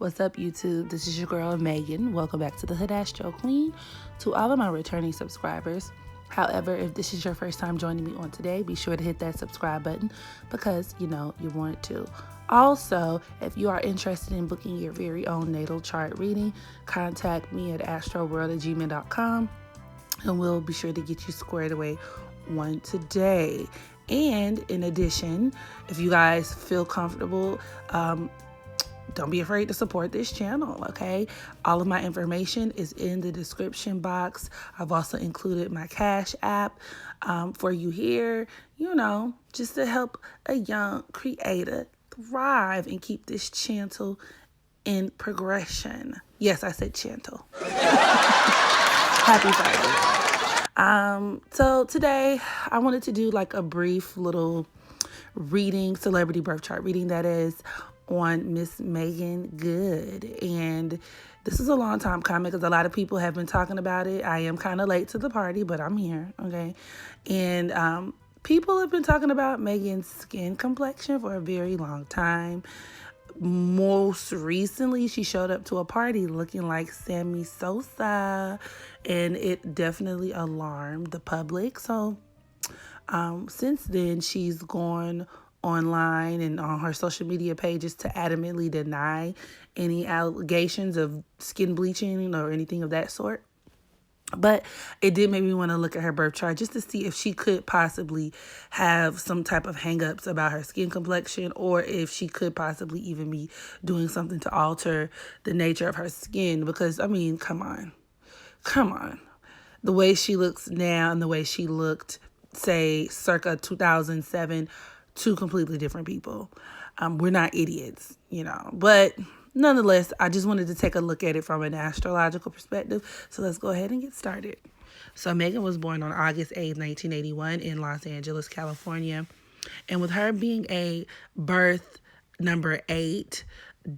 What's up, YouTube? This is your girl, Meagan. Welcome back to the Hood Astro Queen. To all of my returning subscribers. However, if this is your first time joining me on today, be sure to hit that subscribe button because, you want to. Also, if you are interested in booking your very own natal chart reading, contact me at astrowerld@gmail.com and we'll be sure to get you squared away one today. And in addition, if you guys feel comfortable, don't be afraid to support this channel, okay? All of my information is in the description box. I've also included my Cash App for you here, just to help a young creator thrive and keep this channel in progression. Yes, I said channel. Happy Friday. So today I wanted to do like a brief little reading, celebrity birth chart reading that is, on Miss Meagan Good. And this is a long time coming because a lot of people have been talking about it. I am kind of late to the party, but I'm here, okay? And people have been talking about Meagan's skin complexion for a very long time. Most recently, she showed up to a party looking like Sammy Sosa, and it definitely alarmed the public. So since then, she's gone online and on her social media pages to adamantly deny any allegations of skin bleaching or anything of that sort. But it did make me want to look at her birth chart just to see if she could possibly have some type of hangups about her skin complexion, or if she could possibly even be doing something to alter the nature of her skin. Because, come on. The way she looks now and the way she looked, say, circa 2007, two completely different people. We're not idiots, but nonetheless, I just wanted to take a look at it from an astrological perspective. So let's go ahead and get started. So Meagan was born on August 8th, 1981 in Los Angeles, California. And with her being a birth number 8,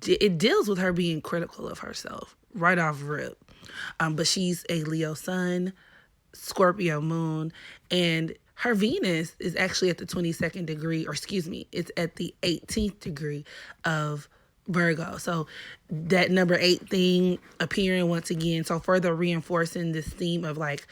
it deals with her being critical of herself right off rip. But she's a Leo sun, Scorpio moon, and her Venus is actually at the 22nd degree, it's at the 18th degree of Virgo. So that number 8 thing appearing once again, so further reinforcing this theme of like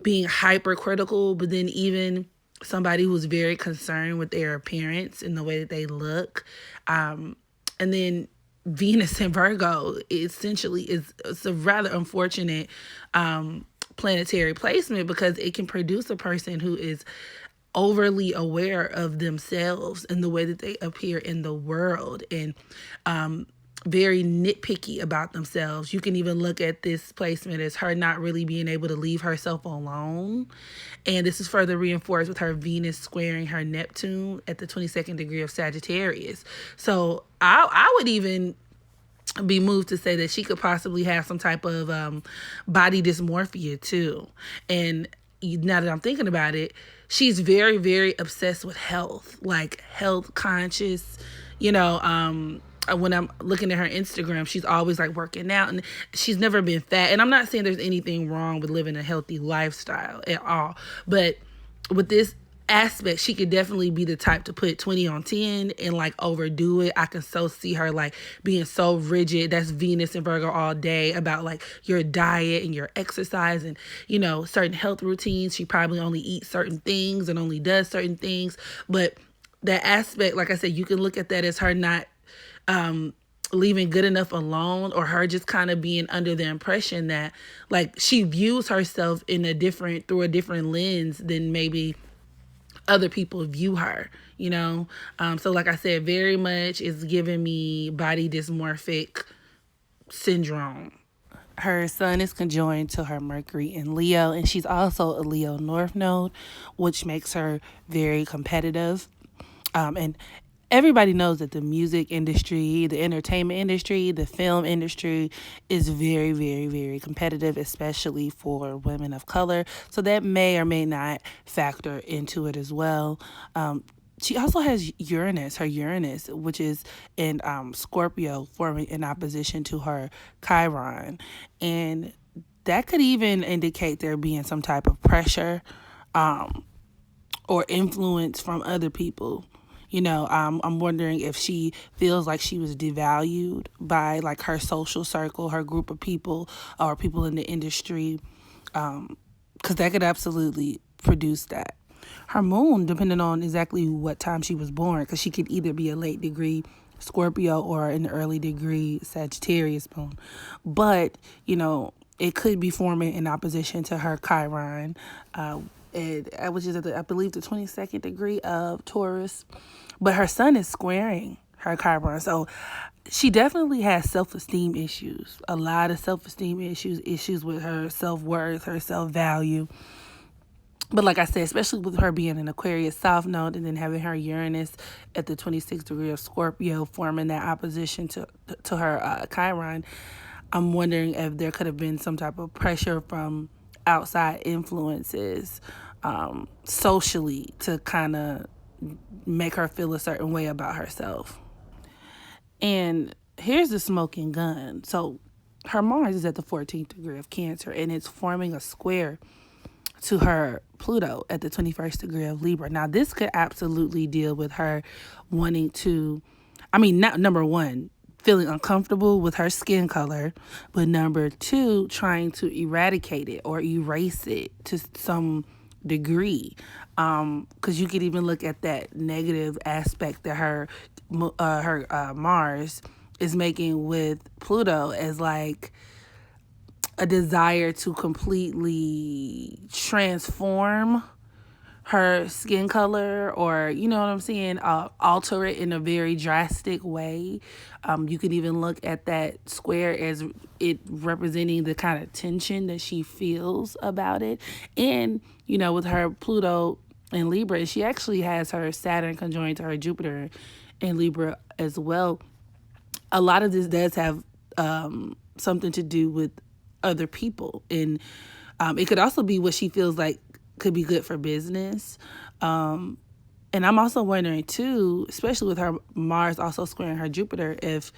being hypercritical, but then even somebody who's very concerned with their appearance and the way that they look. And then Venus and Virgo essentially it's a rather unfortunate planetary placement because it can produce a person who is overly aware of themselves and the way that they appear in the world, and very nitpicky about themselves. You can even look at this placement as her not really being able to leave herself alone. And this is further reinforced with her Venus squaring her Neptune at the 22nd degree of Sagittarius. So I would even be moved to say that she could possibly have some type of body dysmorphia too. And now that I'm thinking about it, she's very, very obsessed with health, like health conscious. When I'm looking at her Instagram, she's always like working out, and she's never been fat. And I'm not saying there's anything wrong with living a healthy lifestyle at all, but with this aspect, she could definitely be the type to put 20 on 10 and like overdo it. I can so see her like being so rigid. That's Venus and Virgo all day about like your diet and your exercise and, certain health routines. She probably only eats certain things and only does certain things. But that aspect, like I said, you can look at that as her not leaving good enough alone, or her just kind of being under the impression that like she views herself through a different lens than maybe other people view her, So like I said, very much is giving me body dysmorphic syndrome. Her sun is conjoined to her Mercury in Leo, and she's also a Leo North Node, which makes her very competitive. And everybody knows that the music industry, the entertainment industry, the film industry is very, very, very competitive, especially for women of color. So that may or may not factor into it as well. She also has her Uranus, which is in Scorpio, forming in opposition to her Chiron. And that could even indicate there being some type of pressure or influence from other people. I'm wondering if she feels like she was devalued by like her social circle, her group of people, or people in the industry, because that could absolutely produce that. Her moon, depending on exactly what time she was born, because she could either be a late degree Scorpio or an early degree Sagittarius moon. But, it could be forming in opposition to her Chiron, which is I believe, the 22nd degree of Taurus. But her sun is squaring her Chiron. So she definitely has self-esteem issues, a lot of self-esteem issues with her self-worth, her self-value. But like I said, especially with her being an Aquarius South Node and then having her Uranus at the 26th degree of Scorpio forming that opposition to her Chiron, I'm wondering if there could have been some type of pressure from outside influences socially to kind of make her feel a certain way about herself. And here's the smoking gun. So her Mars is at the 14th degree of Cancer, and it's forming a square to her Pluto at the 21st degree of Libra. Now, this could absolutely deal with her wanting to, not number one, feeling uncomfortable with her skin color, but number two, trying to eradicate it or erase it to some degree. Because you could even look at that negative aspect that her Mars is making with Pluto as like a desire to completely transform her skin color, or you know what I'm saying, alter it in a very drastic way. You can even look at that square as it representing the kind of tension that she feels about it. And with her Pluto in Libra, she actually has her Saturn conjoined to her Jupiter in Libra as well. A lot of this does have something to do with other people, and it could also be what she feels like could be good for business. And I'm also wondering too, especially with her Mars also squaring her Jupiter, if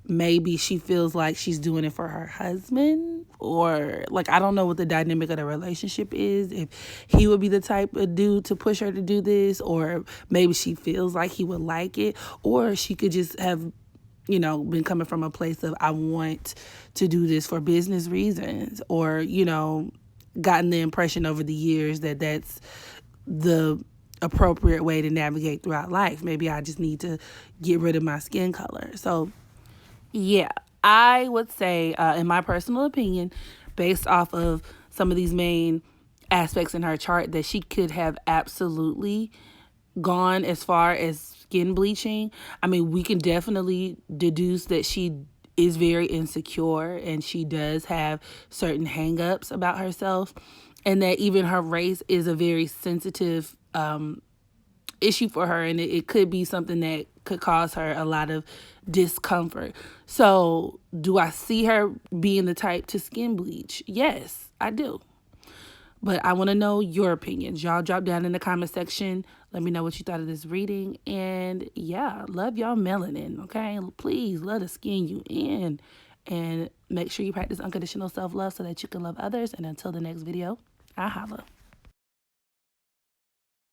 maybe she feels like she's doing it for her husband, or like, I don't know what the dynamic of the relationship is, if he would be the type of dude to push her to do this, or maybe she feels like he would like it, or she could just have been coming from a place of, I want to do this for business reasons, or, gotten the impression over the years that that's the appropriate way to navigate throughout life. Maybe I just need to get rid of my skin color. So, yeah, I would say, in my personal opinion, based off of some of these main aspects in her chart, that she could have absolutely gone as far as skin bleaching. We can definitely deduce that she is very insecure and she does have certain hang-ups about herself, and that even her race is a very sensitive issue for her, and it could be something that could cause her a lot of discomfort. So do I see her being the type to skin bleach? Yes, I do. But I want to know your opinions. Y'all drop down in the comment section. Let me know what you thought of this reading. And yeah, love y'all melanin, okay? Please let us skin you in. And make sure you practice unconditional self-love so that you can love others. And until the next video, I'll holla.